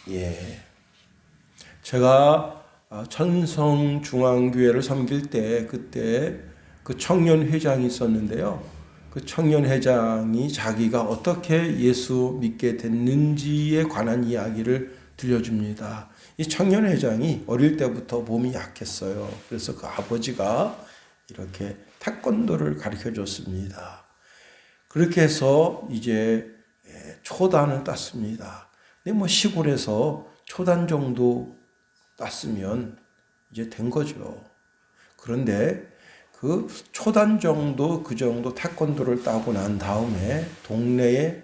예. 제가 천성중앙교회를 섬길 때 그때 그 청년회장이 있었는데요. 그 청년회장이 자기가 어떻게 예수 믿게 됐는지에 관한 이야기를 들려줍니다. 이 청년회장이 어릴 때부터 몸이 약했어요. 그래서 그 아버지가 이렇게 태권도를 가르쳐 줬습니다. 그렇게 해서 이제 초단을 땄습니다. 근데 뭐 시골에서 초단 정도 땄으면 이제 된 거죠. 그런데 그 초단 정도 그 정도 태권도를 따고 난 다음에 동네에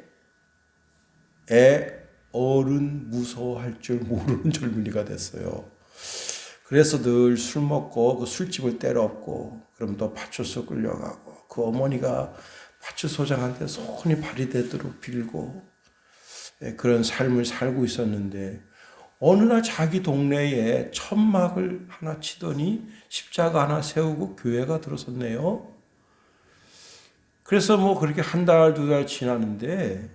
애 어른 무서워할 줄 모르는 젊은이가 됐어요. 그래서 늘 술 먹고 그 술집을 때려엎고 그럼 또 파출소 끌려가고 그 어머니가 파출소장한테 손이 발이 되도록 빌고 그런 삶을 살고 있었는데 어느 날 자기 동네에 천막을 하나 치더니 십자가 하나 세우고 교회가 들어섰네요. 그래서 뭐 그렇게 한 달, 두 달 지났는데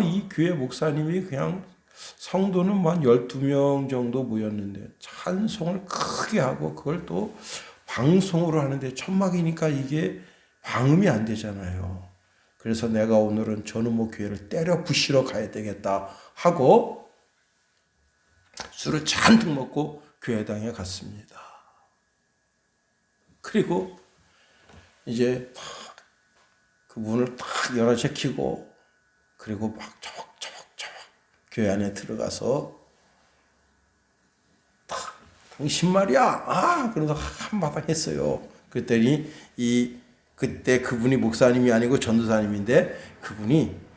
이 교회 목사님이 그냥 성도는 한 12명 정도 모였는데 찬송을 크게 하고 그걸 또 방송으로 하는데 천막이니까 이게 방음이 안 되잖아요. 그래서 내가 오늘은 저놈의 교회를 때려 부시러 가야 되겠다 하고 술을 잔뜩 먹고 교회당에 갔습니다. 그리고 이제 그 문을 탁 열어 제키고 그리고 막 처벅처벅 교회 안에 들어가서 당신 말이야 그러면서 한마당 했어요. 그랬더니 그때 그분이 목사님이 아니고 전도사님인데 그분이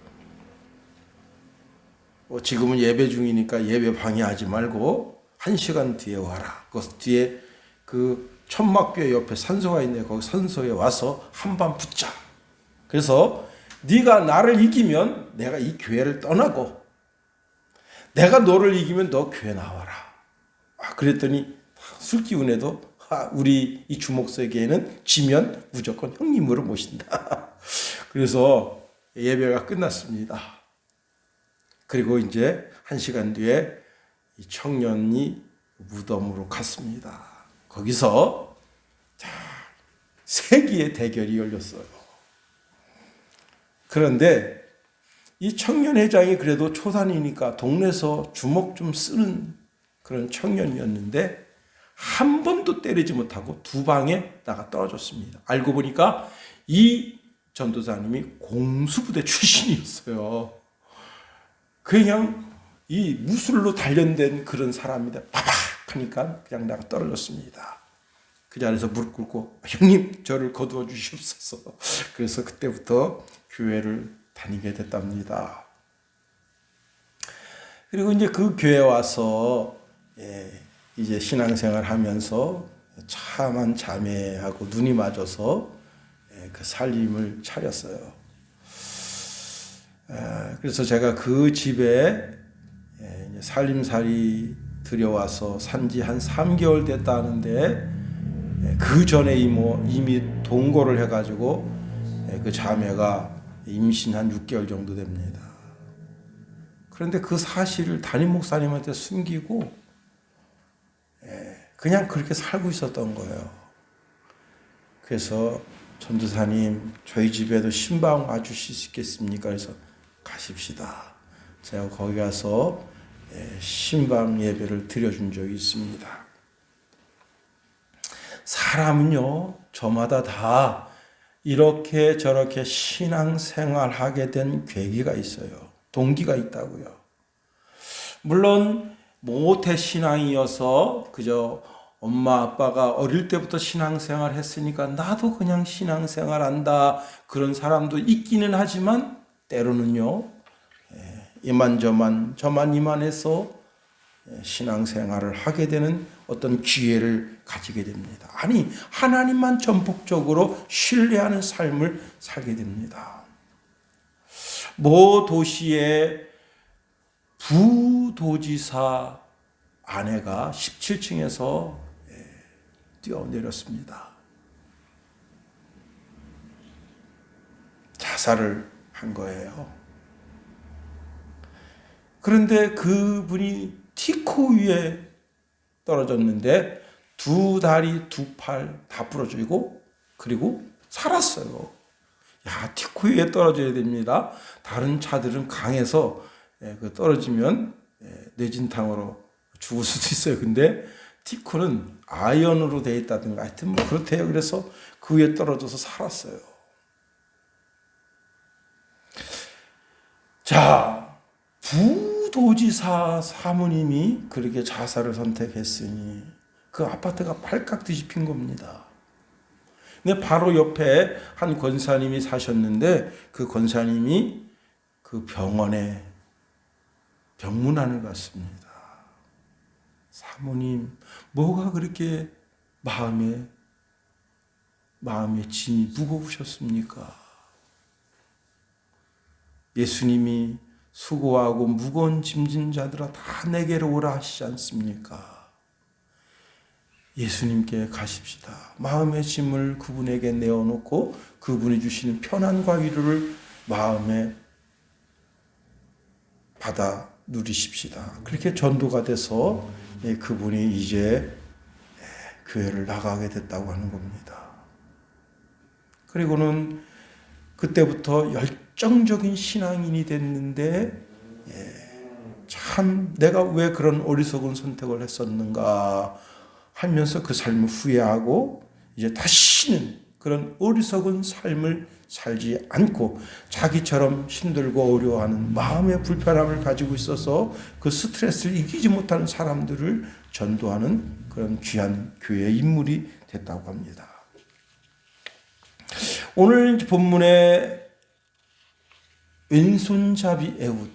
지금은 예배 중이니까 예배 방해하지 말고 1시간 뒤에 와라. 그 뒤에 그 천막교회 옆에 산소가 있는데 거기 산소에 와서 한밤 붙자. 그래서 네가 나를 이기면 내가 이 교회를 떠나고 내가 너를 이기면 너 교회 나와라. 그랬더니 술 기운에도 우리 이 주목세계에는 지면 무조건 형님으로 모신다. 그래서 예배가 끝났습니다. 그리고 이제 1시간 뒤에 이 청년이 무덤으로 갔습니다. 거기서 세기의 대결이 열렸어요. 그런데 이 청년회장이 그래도 초단이니까 동네에서 주먹 좀 쓰는 그런 청년이었는데 한 번도 때리지 못하고 두 방에 나가 떨어졌습니다. 알고 보니까 이 전도사님이 공수부대 출신이었어요. 그냥 이 무술로 단련된 그런 사람이다. 파박 하니까 그냥 나가 떨어졌습니다. 그 자리에서 무릎 꿇고 형님 저를 거두어 주시옵소서. 그래서 그때부터 교회를 다니게 됐답니다. 그리고 이제 그 교회 와서 이제 신앙생활 하면서 참한 자매하고 눈이 맞아서 그 살림을 차렸어요. 그래서 제가 그 집에 살림살이 들여와서 산지 한 3개월 됐다는데 그 전에 이미 동거를 해가지고 그 자매가 임신 한 6개월 정도 됩니다. 그런데 그 사실을 담임 목사님한테 숨기고 그냥 그렇게 살고 있었던 거예요. 그래서 전도사님 저희 집에도 신방 와주실 수 있겠습니까? 그래서 가십시다. 제가 거기 가서 신방 예배를 드려준 적이 있습니다. 사람은요, 저마다 다 이렇게 저렇게 신앙생활하게 된 계기가 있어요. 동기가 있다고요. 물론 모태 신앙이어서 그저 엄마 아빠가 어릴 때부터 신앙생활 했으니까 나도 그냥 신앙생활 한다 그런 사람도 있기는 하지만 때로는요 이만저만 저만 이만해서 신앙생활을 하게 되는 어떤 기회를 가지게 됩니다. 아니 하나님만 전폭적으로 신뢰하는 삶을 살게 됩니다. 모 도시의 부도지사 아내가 17층에서 뛰어내렸습니다. 자살을 한 거예요. 그런데 그분이 티코 위에 떨어졌는데 두 다리 두 팔 다 부러지고 그리고 살았어요. 야, 티코 위에 떨어져야 됩니다. 다른 차들은 강해서 떨어지면 뇌진탕으로 죽을 수도 있어요. 근데 티코는 아연으로 되어 있다든가 하여튼 뭐 그렇대요. 그래서 그 위에 떨어져서 살았어요. 자, 부도지사 사모님이 그렇게 자살을 선택했으니 그 아파트가 발칵 뒤집힌 겁니다. 근데 바로 옆에 한 권사님이 사셨는데 그 권사님이 그 병원에 병문안을 갔습니다. 사모님, 뭐가 그렇게 마음에 짐이 무거우셨습니까? 예수님이 수고하고 무거운 짐진 자들아 다 내게로 오라 하시지 않습니까? 예수님께 가십시다. 마음의 짐을 그분에게 내어놓고 그분이 주시는 편안과 위로를 마음에 받아 누리십시다. 그렇게 전도가 돼서 그분이 이제 교회를 나가게 됐다고 하는 겁니다. 그리고는 그때부터 열정적인 신앙인이 됐는데 참 내가 왜 그런 어리석은 선택을 했었는가 하면서 그 삶을 후회하고 이제 다시는 그런 어리석은 삶을 살지 않고 자기처럼 힘들고 어려워하는 마음의 불편함을 가지고 있어서 그 스트레스를 이기지 못하는 사람들을 전도하는 그런 귀한 교회의 인물이 됐다고 합니다. 오늘 본문의 왼손잡이 에웃,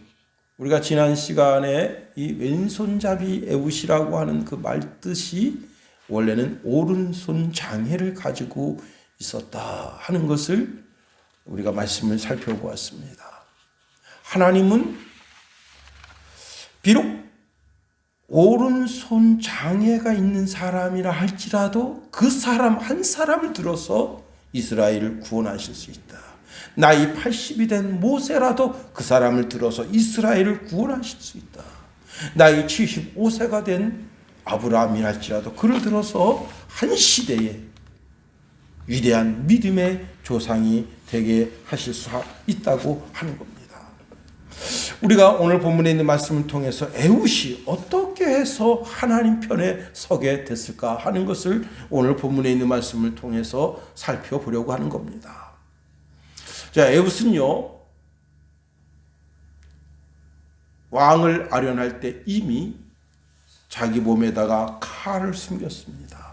우리가 지난 시간에 이 왼손잡이 에웃이라고 하는 그 말 뜻이 원래는 오른손 장애를 가지고 있었다 하는 것을 우리가 말씀을 살펴보았습니다. 하나님은 비록 오른손 장애가 있는 사람이라 할지라도 그 사람 한 사람을 들어서 이스라엘을 구원하실 수 있다. 나이 80이 된 모세라도 그 사람을 들어서 이스라엘을 구원하실 수 있다. 나이 75세가 된 아브라함이랄지라도 그를 들어서 한 시대에 위대한 믿음의 조상이 되게 하실 수 있다고 하는 겁니다. 우리가 오늘 본문에 있는 말씀을 통해서 에웃이 어떻게 해서 하나님 편에 서게 됐을까 하는 것을 오늘 본문에 있는 말씀을 통해서 살펴보려고 하는 겁니다. 자, 에웃은요, 왕을 아련할 때 이미 자기 몸에다가 칼을 숨겼습니다.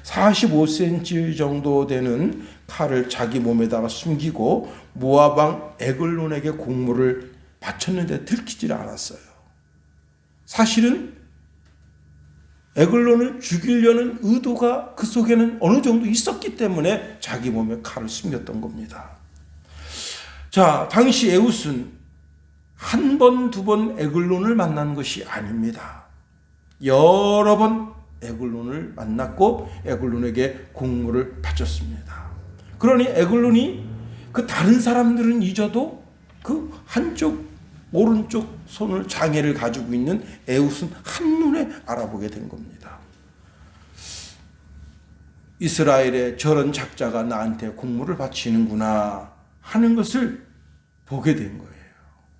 45cm 정도 되는 칼을 자기 몸에다가 숨기고 모압 왕 에글론에게 공물을 바쳤는데 들키질 않았어요. 사실은 에글론을 죽이려는 의도가 그 속에는 어느 정도 있었기 때문에 자기 몸에 칼을 숨겼던 겁니다. 자, 당시 에웃은 한 번, 두 번 에글론을 만난 것이 아닙니다. 여러 번 에글론을 만났고 에글론에게 공물을 바쳤습니다. 그러니 에글론이 그 다른 사람들은 잊어도 그 한쪽 오른쪽 손을 장애를 가지고 있는 에웃은 한눈에 알아보게 된 겁니다. 이스라엘의 저런 작자가 나한테 공물을 바치는구나 하는 것을 보게 된 거예요.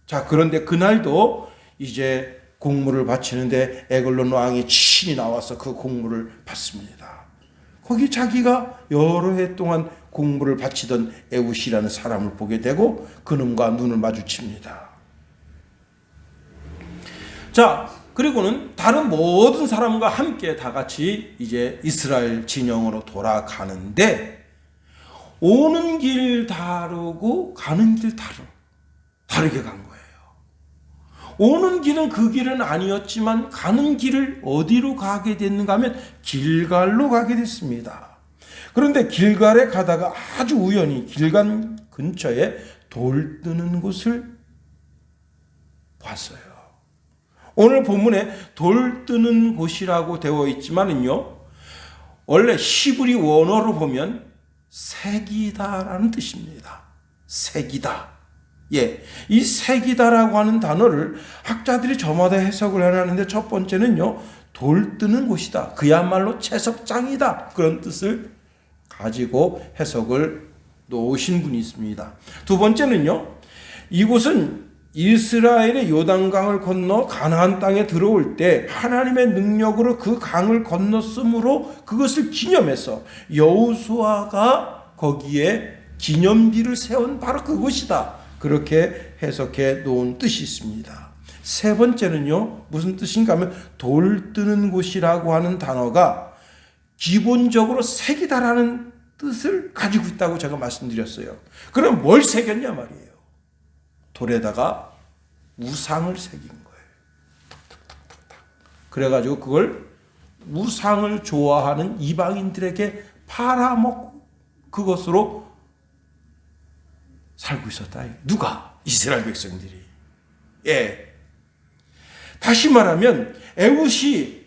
자, 그런데 그날도 이제 공물을 바치는데 에글론 왕이 친히 나와서 그 공물을 받습니다. 거기 자기가 여러 해 동안 공물을 바치던 에웃이라는 사람을 보게 되고 그놈과 눈을 마주칩니다. 자, 그리고는 다른 모든 사람과 함께 다 같이 이제 이스라엘 진영으로 돌아가는데 오는 길 다르고 가는 길 다르게 간 거예요. 오는 길은 그 길은 아니었지만 가는 길을 어디로 가게 됐는가 하면 길갈로 가게 됐습니다. 그런데 길갈에 가다가 아주 우연히 길갈 근처에 돌 뜨는 곳을 봤어요. 오늘 본문에 돌 뜨는 곳이라고 되어 있지만은요, 원래 히브리 원어로 보면 색이다라는 뜻입니다. 색이다. 예, 이 색이다라고 하는 단어를 학자들이 저마다 해석을 해놨는데 첫 번째는요, 돌 뜨는 곳이다. 그야말로 채석장이다. 그런 뜻을 가지고 해석을 놓으신 분이 있습니다. 두 번째는요, 이곳은 이스라엘의 요단강을 건너 가나안 땅에 들어올 때 하나님의 능력으로 그 강을 건넜으므로 그것을 기념해서 여호수아가 거기에 기념비를 세운 바로 그곳이다. 그렇게 해석해 놓은 뜻이 있습니다. 세 번째는요, 무슨 뜻인가 하면 돌 뜨는 곳이라고 하는 단어가 기본적으로 색이다라는 뜻을 가지고 있다고 제가 말씀드렸어요. 그럼 뭘 새겼냐 말이에요. 돌에다가 우상을 새긴 거예요. 그래가지고 그걸 우상을 좋아하는 이방인들에게 팔아먹고 그것으로 살고 있었다. 누가? 이스라엘 백성들이. 예. 다시 말하면 에훗이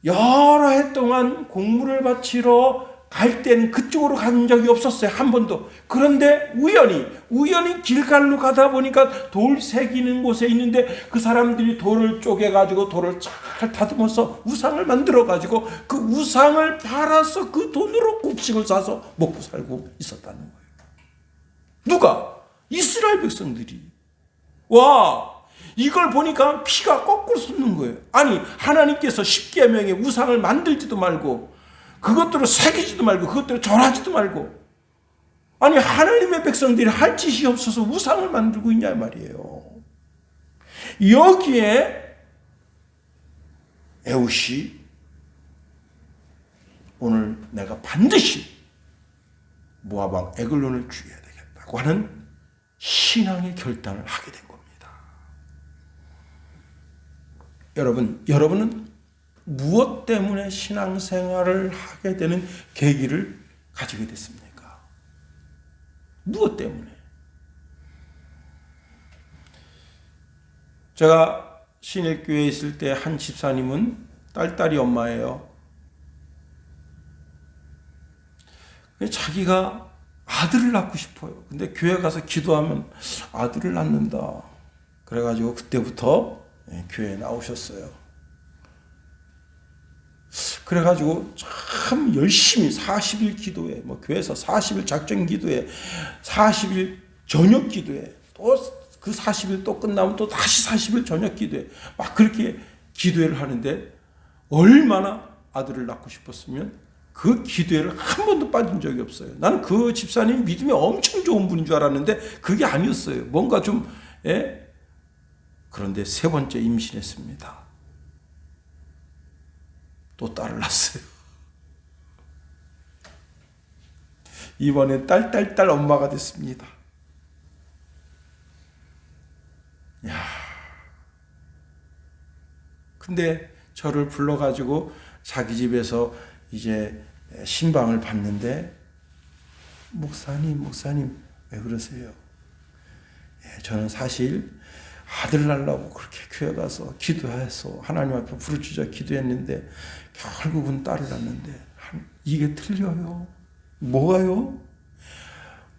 여러 해 동안 공물을 바치러 갈 때는 그쪽으로 간 적이 없었어요. 한 번도. 그런데 우연히 길갈로 가다 보니까 돌 새기는 곳에 있는데 그 사람들이 돌을 쪼개가지고 돌을 잘 다듬어서 우상을 만들어가지고 그 우상을 팔아서 그 돈으로 곡식을 사서 먹고 살고 있었다는 거예요. 누가? 이스라엘 백성들이. 와, 이걸 보니까 피가 거꾸로 솟는 거예요. 아니, 하나님께서 십계명에 우상을 만들지도 말고 그것들을 새기지도 말고 그것들을 절하지도 말고, 아니 하나님의 백성들이 할 짓이 없어서 우상을 만들고 있냐 말이에요. 여기에 에훗이 오늘 내가 반드시 모압 왕 에글론을 죽여야 되겠다고 하는 신앙의 결단을 하게 된 겁니다. 여러분은 무엇 때문에 신앙생활을 하게 되는 계기를 가지게 됐습니까? 무엇 때문에? 제가 신일교회에 있을 때 한 집사님은 딸딸이 엄마예요. 자기가 아들을 낳고 싶어요. 근데 교회 가서 기도하면 아들을 낳는다. 그래가지고 그때부터 교회에 나오셨어요. 그래가지고 참 열심히 40일 기도에, 교회에서 40일 작전 기도에, 40일 저녁 기도에, 또 그 40일 또 끝나면 또 다시 40일 저녁 기도에 막 그렇게 기도회를 하는데, 얼마나 아들을 낳고 싶었으면 그 기도회를 한 번도 빠진 적이 없어요. 나는 그 집사님 믿음이 엄청 좋은 분인 줄 알았는데 그게 아니었어요. 뭔가 좀, 그런데 세 번째 임신했습니다. 또 딸을 낳았어요. 이번엔 딸 엄마가 됐습니다. 야, 근데 저를 불러가지고 자기 집에서 이제 신방을 받는데, 목사님 왜 그러세요? 저는 사실 아들 낳으려고 그렇게 교회 가서 기도해서 하나님 앞에 부르짖어 기도했는데 결국은 딸을 낳는데 이게 틀려요. 뭐가요?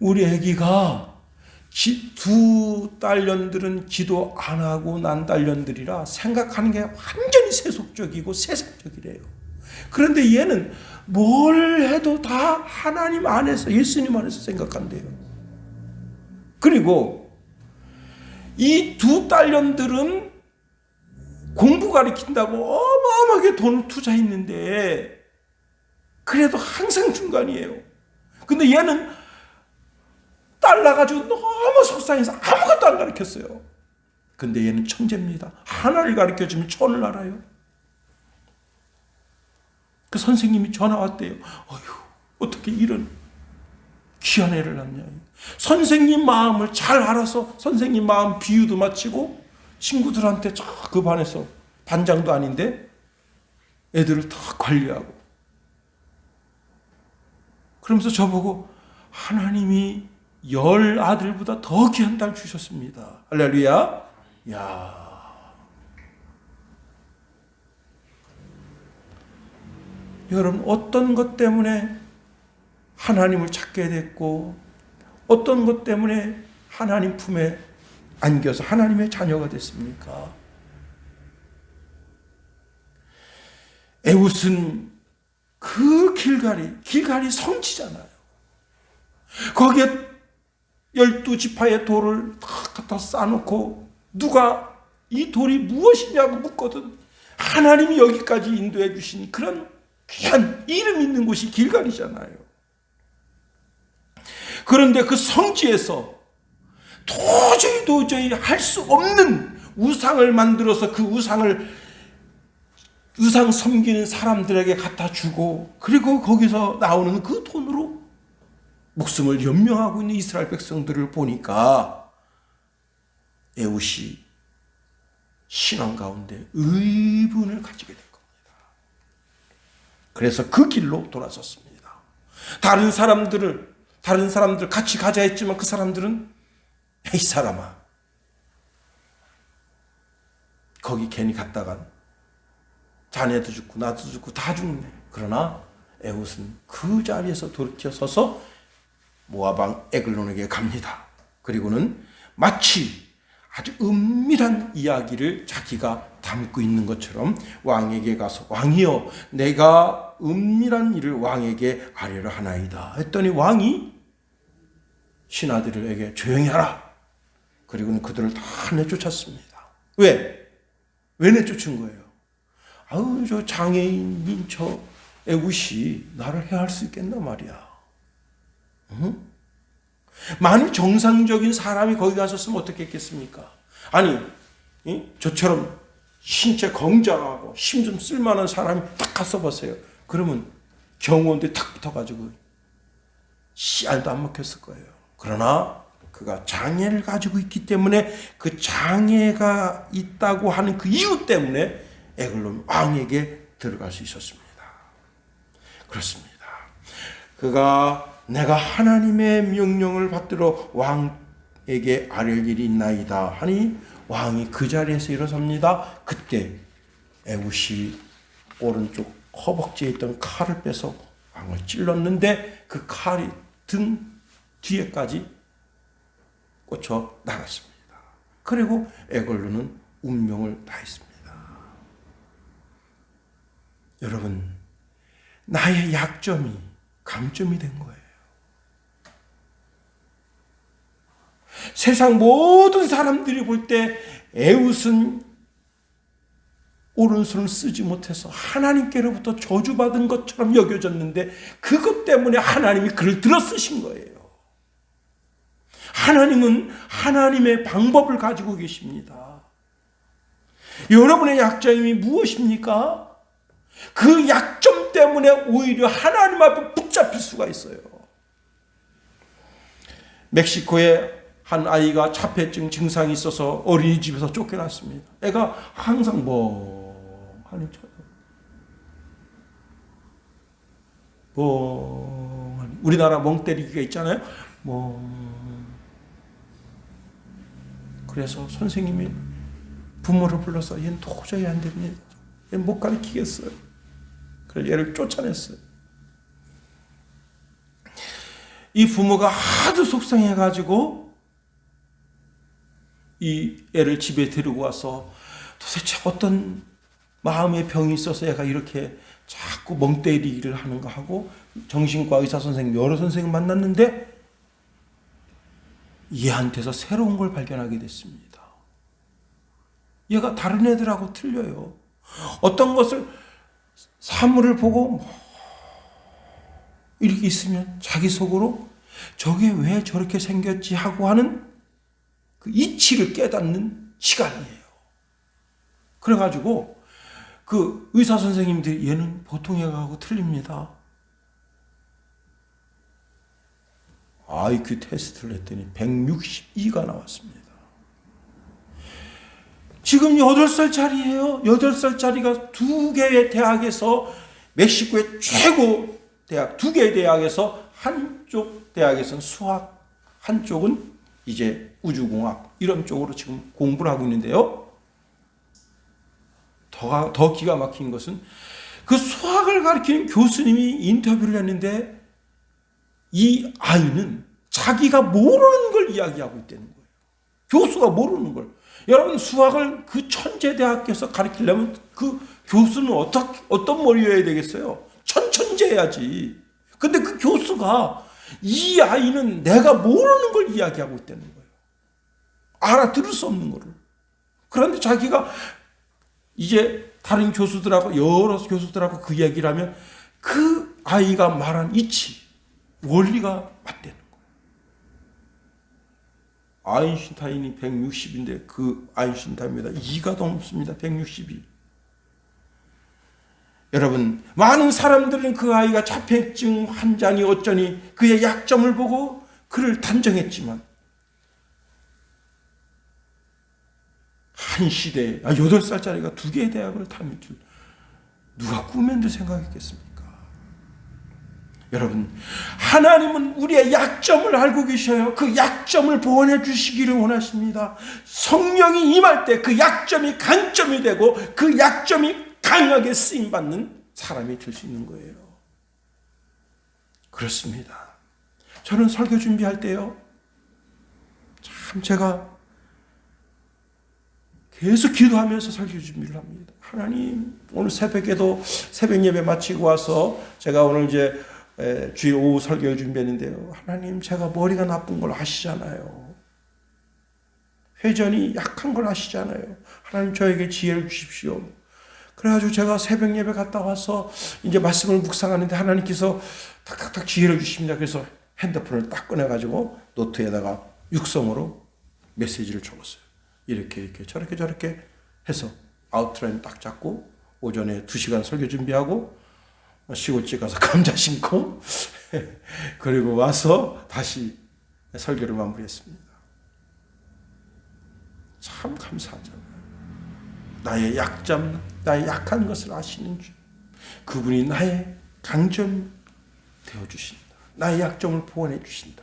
우리 아기가 두 딸년들은 기도 안 하고 난 딸년들이라 생각하는 게 완전히 세속적이고 세상적이래요. 그런데 얘는 뭘 해도 다 하나님 안에서, 예수님 안에서 생각한대요. 그리고 이 두 딸년들은 공부 가르친다고 어마어마하게 돈을 투자했는데 그래도 항상 중간이에요. 근데 얘는 딸 낳아가지고 너무 속상해서 아무것도 안 가르쳤어요. 근데 얘는 천재입니다. 하나를 가르쳐주면 천을 알아요. 그 선생님이 전화 왔대요. 어휴, 어떻게 이런 귀한 애를 낳냐. 선생님 마음을 잘 알아서 선생님 마음 비유도 마치고 친구들한테 그 반에서 반장도 아닌데 애들을 다 관리하고, 그러면서 저보고 하나님이 10 아들보다 더 귀한 딸 주셨습니다. 할렐루야. 야, 여러분, 어떤 것 때문에 하나님을 찾게 됐고, 어떤 것 때문에 하나님 품에 안겨서 하나님의 자녀가 됐습니까? 에웃은 그 길갈이 성지잖아요. 거기에 12지파의 돌을 다 갖다 쌓아놓고 누가 이 돌이 무엇이냐고 묻거든 하나님이 여기까지 인도해 주신 그런 귀한 이름 있는 곳이 길갈이잖아요. 그런데 그 성지에서 도저히 할 수 없는 우상을 만들어서 그 우상 섬기는 사람들에게 갖다 주고 그리고 거기서 나오는 그 돈으로 목숨을 연명하고 있는 이스라엘 백성들을 보니까 에웃이 신앙 가운데 의분을 가지게 된 겁니다. 그래서 그 길로 돌아섰습니다. 다른 사람들 같이 가자 했지만 그 사람들은 이 사람아 거기 괜히 갔다간 자네도 죽고 나도 죽고 다 죽네. 그러나 에웃은 그 자리에서 돌이켜서서 모압 왕 에글론에게 갑니다. 그리고는 마치 아주 은밀한 이야기를 자기가 담고 있는 것처럼 왕에게 가서 왕이여 내가 은밀한 일을 왕에게 아뢰려 하나이다 했더니 왕이 신하들에게 조용히 하라. 그리고는 그들을 다 내쫓았습니다. 왜 내쫓은 거예요? 아우 저 장애인인 저 에웃이 나를 해할 수 있겠나 말이야. 응? 만일 정상적인 사람이 거기 갔었으면 어떻게 했겠습니까? 아니 저처럼 신체 건장하고 힘 좀 쓸만한 사람이 딱 갔어 보세요. 그러면 경호원들이 탁 붙어가지고 씨알도 안 먹혔을 거예요. 그러나 그가 장애를 가지고 있기 때문에 그 장애가 있다고 하는 그 이유 때문에 에글론 왕에게 들어갈 수 있었습니다. 그렇습니다. 그가 내가 하나님의 명령을 받들어 왕에게 아뢰 일이 있나이다 하니 왕이 그 자리에서 일어섭니다. 그때 에웃이 오른쪽 허벅지에 있던 칼을 빼서 왕을 찔렀는데 그 칼이 등 뒤에까지 꽂혀 나갔습니다. 그리고 에글론은 운명을 다했습니다. 여러분, 나의 약점이 강점이 된 거예요. 세상 모든 사람들이 볼 때 에웃은 오른손을 쓰지 못해서 하나님께로부터 저주받은 것처럼 여겨졌는데 그것 때문에 하나님이 그를 들어 쓰신 거예요. 하나님은 하나님의 방법을 가지고 계십니다. 여러분의 약점이 무엇입니까? 그 약점 때문에 오히려 하나님 앞에 붙잡힐 수가 있어요. 멕시코에 한 아이가 자폐증 증상이 있어서 어린이집에서 쫓겨났습니다. 애가 항상 멍하니 우리나라 멍 때리기가 있잖아요. 그래서 선생님이 부모를 불러서 얘는 도저히 안 됩니다. 얘는 못 가르치겠어요. 그래서 얘를 쫓아냈어요. 이 부모가 하도 속상해가지고 이 애를 집에 데리고 와서 도대체 어떤 마음의 병이 있어서 애가 이렇게 자꾸 멍 때리기를 하는가 하고 정신과 의사 선생님 여러 선생님 만났는데 얘한테서 새로운 걸 발견하게 됐습니다. 얘가 다른 애들하고 틀려요. 어떤 것을 사물을 보고 이렇게 있으면 자기 속으로 저게 왜 저렇게 생겼지 하고 하는 그 이치를 깨닫는 시간이에요. 그래가지고 그 의사 선생님들이 얘는 보통 애하고 틀립니다. IQ 테스트를 했더니 162가 나왔습니다. 지금 8살짜리예요. 8살짜리가 2개의 대학에서 멕시코의 최고 대학 2개의 대학에서 한쪽 대학에서는 수학, 한쪽은 이제 우주공학 이런 쪽으로 지금 공부를 하고 있는데요. 더 기가 막힌 것은 그 수학을 가르치는 교수님이 인터뷰를 했는데 이 아이는 자기가 모르는 걸 이야기하고 있다는 거예요. 교수가 모르는 걸. 여러분, 수학을 그 천재대학교에서 가르치려면 그 교수는 어떤 머리여야 되겠어요? 천재해야지. 근데 그 교수가 이 아이는 내가 모르는 걸 이야기하고 있다는 거예요. 알아들을 수 없는 거를. 그런데 자기가 이제 다른 교수들하고, 여러 교수들하고 그 이야기를 하면 그 아이가 말한 이치, 원리가 맞다는 거예요. 아인슈타인이 160인데 그 아인슈타인보다 2가 더 높습니다. 162. 여러분, 많은 사람들은 그 아이가 자폐증 환자니 어쩌니 그의 약점을 보고 그를 단정했지만 한 시대에 8살짜리가 2개의 대학을 다닐 줄 누가 꿈에도 생각했겠습니까? 여러분, 하나님은 우리의 약점을 알고 계셔요. 그 약점을 보완해 주시기를 원하십니다. 성령이 임할 때 그 약점이 강점이 되고 그 약점이 강하게 쓰임받는 사람이 될 수 있는 거예요. 그렇습니다. 저는 설교 준비할 때요, 참 제가 계속 기도하면서 설교 준비를 합니다. 하나님, 오늘 새벽에도 새벽 예배 마치고 와서 제가 오늘 이제 주일 오후 설교를 준비했는데요. 하나님, 제가 머리가 나쁜 걸 아시잖아요. 회전이 약한 걸 아시잖아요. 하나님, 저에게 지혜를 주십시오. 그래가지고 제가 새벽 예배 갔다 와서 이제 말씀을 묵상하는데 하나님께서 탁탁탁 지혜를 주십니다. 그래서 핸드폰을 딱 꺼내가지고 노트에다가 육성으로 메시지를 적었어요. 이렇게 저렇게 해서 아웃라인 딱 잡고 오전에 2시간 설교 준비하고 시골집 가서 감자 심고 그리고 와서 다시 설교를 마무리했습니다. 참 감사하잖아요. 나의 약점, 나의 약한 것을 아시는 주, 그분이 나의 강점이 되어주신다. 나의 약점을 보완해 주신다.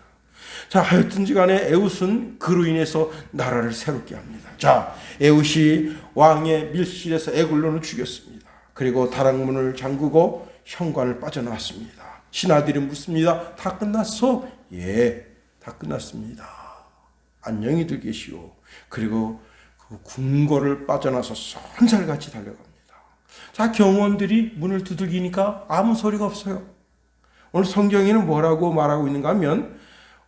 자, 하여튼지 간에 에웃은 그로 인해서 나라를 새롭게 합니다. 자, 에웃이 왕의 밀실에서 에글론을 죽였습니다. 그리고 다락문을 잠그고 현관을 빠져나왔습니다. 신하들이 묻습니다. 다 끝났어? 예, 다 끝났습니다. 안녕히들 계시오. 그리고 그 궁궐을 빠져나서 쏜살같이 달려갑니다. 자, 경원들이 문을 두들기니까 아무 소리가 없어요. 오늘 성경에는 뭐라고 말하고 있는가 하면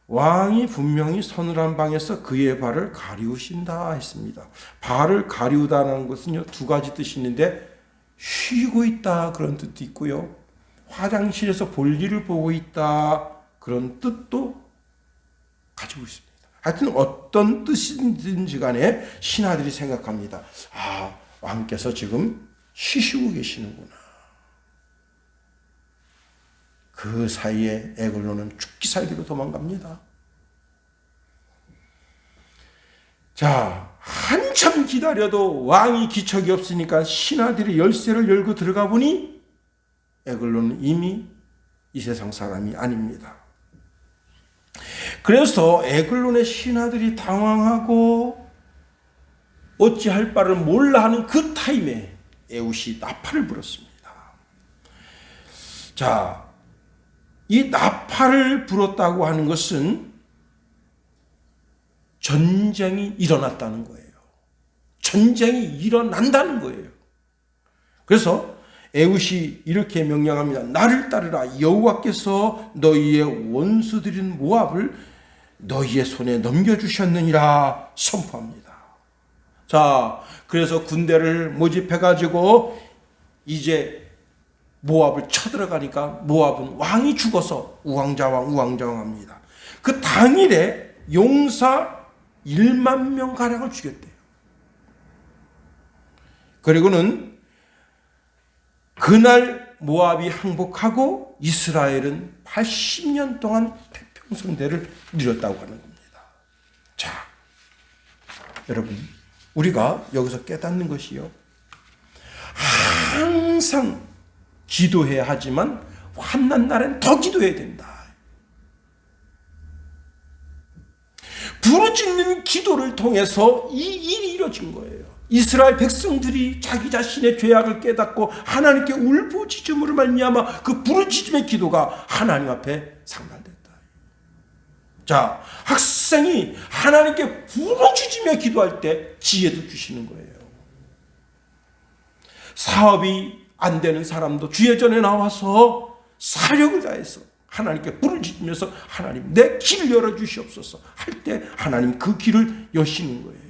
왕이 분명히 서늘한 방에서 그의 발을 가리우신다 했습니다. 발을 가리우다는 것은요, 2가지 뜻이 있는데 쉬고 있다 그런 뜻도 있고요, 화장실에서 볼일을 보고 있다 그런 뜻도 가지고 있습니다. 하여튼 어떤 뜻인지 간에 신하들이 생각합니다. 아, 왕께서 지금 쉬시고 계시는구나. 그 사이에 에글론은 죽기 살기로 도망갑니다. 자, 한참 기다려도 왕이 기척이 없으니까 신하들이 열쇠를 열고 들어가 보니 에글론은 이미 이 세상 사람이 아닙니다. 그래서 에글론의 신하들이 당황하고 어찌할 바를 몰라 하는 그 타임에 에웃이 나팔을 불었습니다. 자, 이 나팔을 불었다고 하는 것은 전쟁이 일어났다는 거예요. 전쟁이 일어난다는 거예요. 그래서 에웃이 이렇게 명령합니다. 나를 따르라. 여호와께서 너희의 원수들인 모압을 너희의 손에 넘겨주셨느니라 선포합니다. 자, 그래서 군대를 모집해가지고 이제 모압을 쳐들어가니까 모압은 왕이 죽어서 우왕좌왕합니다. 그 당일에 용사 1만 명 가량을 죽였대요. 그리고는 그날 모압이 항복하고 이스라엘은 80년 동안 태평성대를 누렸다고 하는 겁니다. 자, 여러분, 우리가 여기서 깨닫는 것이요, 항상 기도해야 하지만 환난 날엔 더 기도해야 된다. 부르짖는 기도를 통해서 이 일이 이루어진 거예요. 이스라엘 백성들이 자기 자신의 죄악을 깨닫고 하나님께 울부짖음으로 말미암아 그 부르짖음의 기도가 하나님 앞에 상달됐다. 자, 학생이 하나님께 부르짖으며 기도할 때 지혜도 주시는 거예요. 사업이 안 되는 사람도 주의 전에 나와서 사력을 다해서 하나님께 부르짖으면서 하나님 내 길을 열어주시옵소서 할 때 하나님 그 길을 여시는 거예요.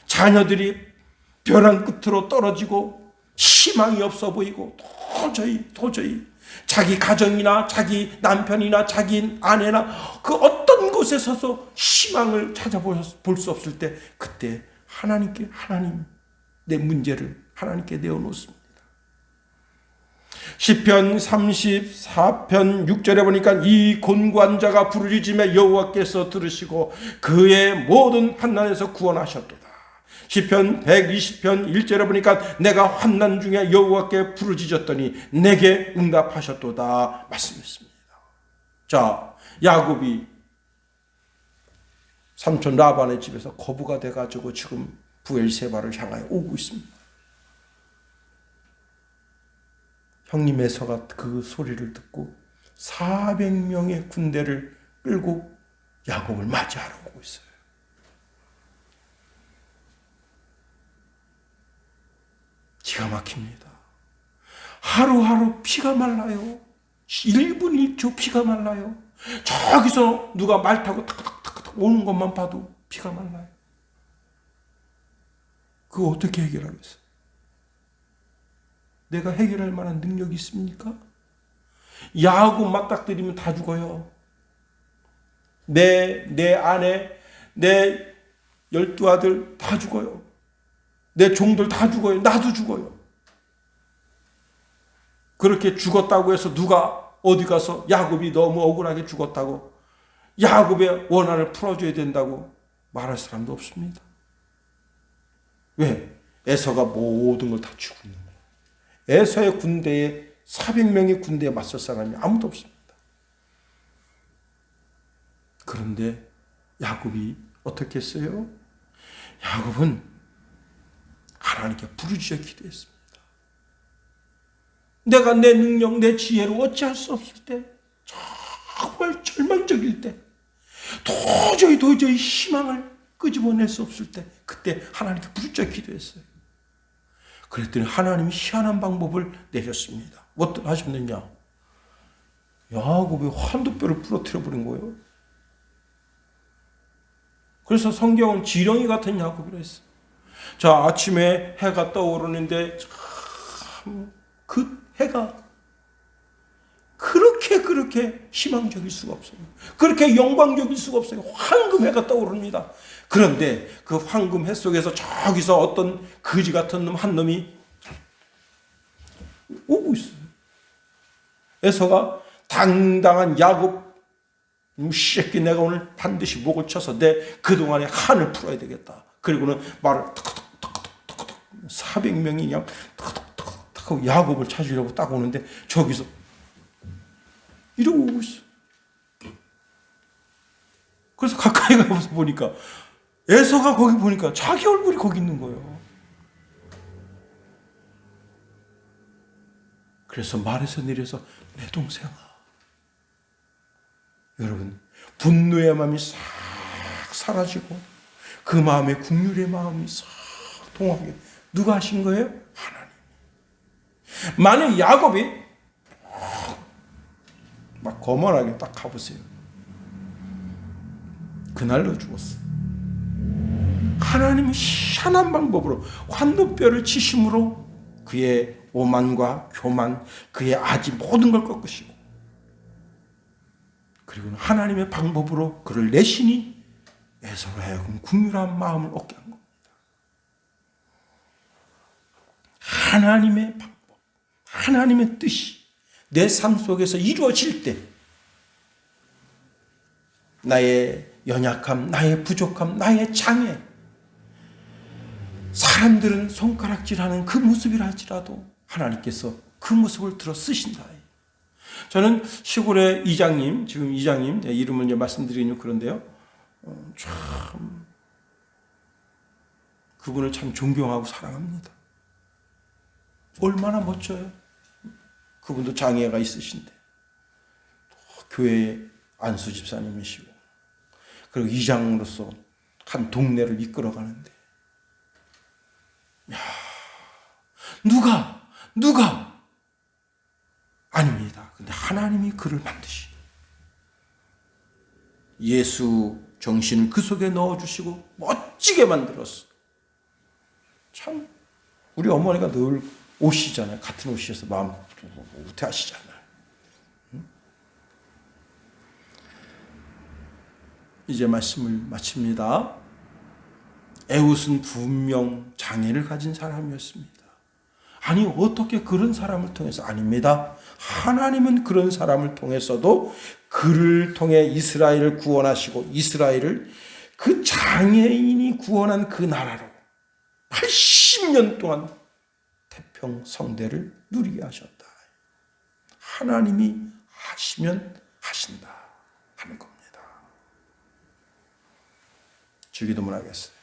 자녀들이 벼랑 끝으로 떨어지고 희망이 없어 보이고 도저히 자기 가정이나 자기 남편이나 자기 아내나 그 어떤 곳에 서서 희망을 찾아볼 수 없을 때 그때 하나님 내 문제를 하나님께 내어놓습니다. 시편 34편 6절에 보니까 이 곤고한 자가 부르짖음에 여호와께서 들으시고 그의 모든 환난에서 구원하셨도다. 시편 120편 1절에 보니까 내가 환난 중에 여호와께 부르짖었더니 내게 응답하셨도다 말씀했습니다. 자, 야곱이 삼촌 라반의 집에서 거부가 돼가지고 지금 부엘세바를 향하여 오고 있습니다. 형님 에서가 그 소리를 듣고 400명의 군대를 끌고 야곱을 맞이하러 오고 있어요. 기가 막힙니다. 하루하루 피가 말라요. 1분 1초 피가 말라요. 저기서 누가 말 타고 탁탁탁탁 오는 것만 봐도 피가 말라요. 그거 어떻게 해결하겠어요? 내가 해결할 만한 능력이 있습니까? 야곱 맞닥뜨리면 다 죽어요. 내 아내, 내 12아들 다 죽어요. 내 종들 다 죽어요. 나도 죽어요. 그렇게 죽었다고 해서 누가 어디 가서 야곱이 너무 억울하게 죽었다고 야곱의 원한을 풀어줘야 된다고 말할 사람도 없습니다. 왜? 에서가 모든 걸 다 주고 있는 거예요. 에서의 군대에 400명의 군대에 맞설 사람이 아무도 없습니다. 그런데 야곱이 어떻게 했어요? 야곱은 하나님께 부르짖어 기도했습니다. 내가 내 능력, 내 지혜로 어찌할 수 없을 때, 정말 절망적일 때, 도저히 희망을 끄집어낼 수 없을 때, 그때 하나님께 부르짖어 기도했어요. 그랬더니 하나님이 희한한 방법을 내셨습니다. 어떻게 하셨느냐? 야곱의 환도뼈를 부러뜨려 버린 거예요. 그래서 성경은 지렁이 같은 야곱이라 했어요. 자, 아침에 해가 떠오르는데 참 그 해가 그렇게 희망적일 수가 없어요. 그렇게 영광적일 수가 없어요. 황금해가 떠오릅니다. 그런데 그 황금해 속에서 저기서 어떤 거지 같은 놈 한 놈이 오고 있어요. 에서가 당당한 야곱, 이 새끼 내가 오늘 반드시 목을 쳐서 내 그동안의 한을 풀어야 되겠다. 그리고는 말을 턱턱턱턱턱턱 400명이 그냥 턱턱턱턱 야곱을 찾으려고 딱 오는데 저기서 이러고 오고 있어. 그래서 가까이 가서 보니까 에서가 거기 보니까 자기 얼굴이 거기 있는 거예요. 그래서 말에서 내려서 내 동생아. 여러분, 분노의 마음이 싹 사라지고 그 마음에 긍휼의 마음이 싹 통하게 누가 하신 거예요? 하나님. 만약 야곱이 막 거만하게 딱 가보세요. 그날로 죽었어. 하나님은 희한한 방법으로 환도뼈를 치심으로 그의 오만과 교만, 그의 아지 모든 걸 꺾으시고 그리고 하나님의 방법으로 그를 내시니 에서로 하여금 긍휼한 마음을 얻게 한 겁니다. 하나님의 방법, 하나님의 뜻이 내 삶 속에서 이루어질 때 나의 연약함, 나의 부족함, 나의 장애, 사람들은 손가락질하는 그 모습이라 할지라도 하나님께서 그 모습을 들어 쓰신다. 저는 시골의 이장님, 지금 이장님 이름을 이제 말씀드리는 그런데요, 참 그분을 참 존경하고 사랑합니다. 얼마나 멋져요. 그분도 장애가 있으신데 교회에 안수 집사님이시고, 그리고 이장으로서 한 동네를 이끌어가는데, 야, 누가 아닙니다. 근데 하나님이 그를 만드시, 예수 정신을 그 속에 넣어주시고 멋지게 만들었어. 참 우리 어머니가 늘 오시잖아요. 같은 옷이어서 마음 우태하시잖아요. 이제 말씀을 마칩니다. 에웃은 분명 장애를 가진 사람이었습니다. 아니 어떻게 그런 사람을 통해서? 아닙니다. 하나님은 그런 사람을 통해서도 그를 통해 이스라엘을 구원하시고, 이스라엘을 그 장애인이 구원한 그 나라로 80년 동안 태평성대를 누리게 하셨다. 하나님이 하시면 하신다 하는 겁니다. 주기도문 하겠어요.